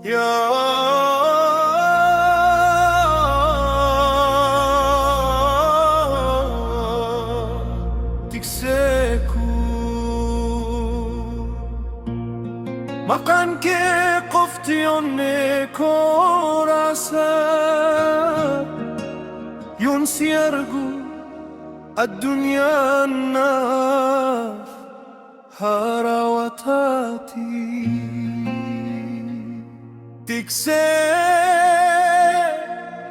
يا تكسيكو مقان كي قفتي ونكو راسا ينسي أرجو الدنيا الناف هراوتاتي تكسي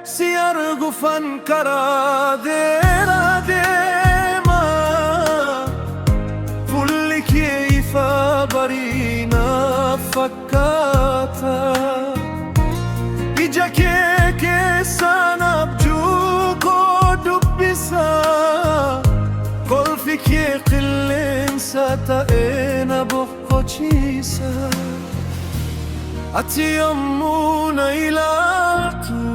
سيارجو فانكرا ديرا ديما فل كيفا برينا فكاتا إجا كيكي سانا بجوكو دبسا قل فيك يقلن ساتاينا بوكو تشيسا أتيمونا إلاتو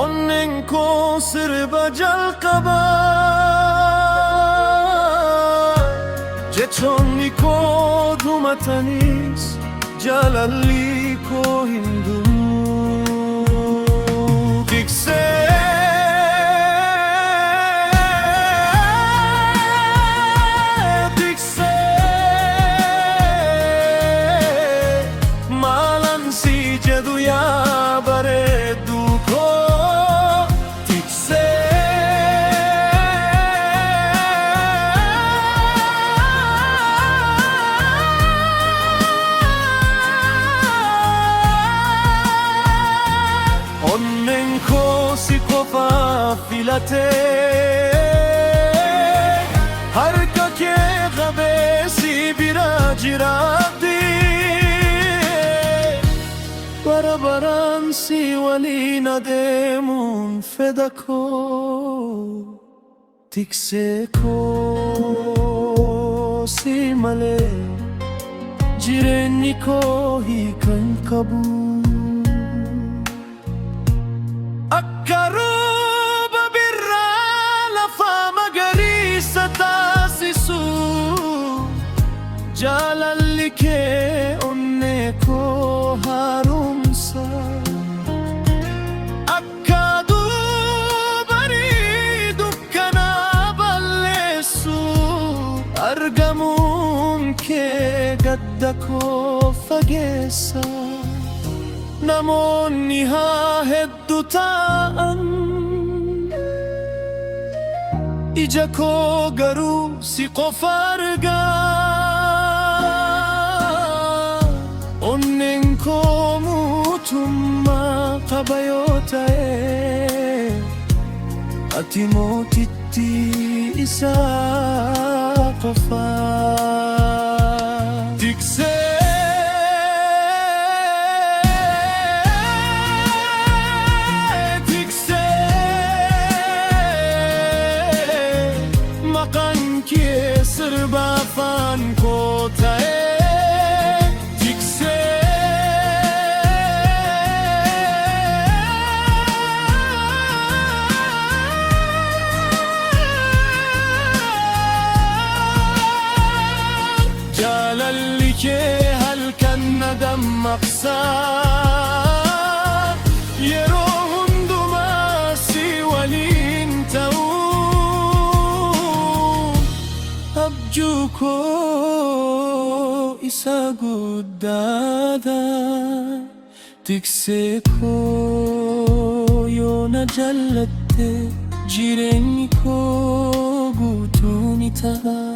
أننكو سربا جالقبا جتشونيكو دوماتانيس جالاليكو هندو تكسي Onnenko sikofa filate harka ke gabe si birajirati barabaran si walina demun fedako tikseko si male jireniko hikan kabu Akkaruba birra lafa magariisa taasisu jaalalli kee onnee koo haaromsa akka duubanii dukkanaa balleessu argamuun kee gadda koo fageessa namoonni haa heddu ta'an ija koo garuu si qofa argaa onneen koo mootummaa qaba yoo ta'e ati mootitti isaa qofaa tiksee sirba afaan koo ta'ee tiksee jaalalli kee halkan na dammaqsaa yeroo hundumaa si waliin ta'uu abjuuko isa guddaadha tiksee koo yoo na jallatte jireenyi koo guutuu ni ta'a.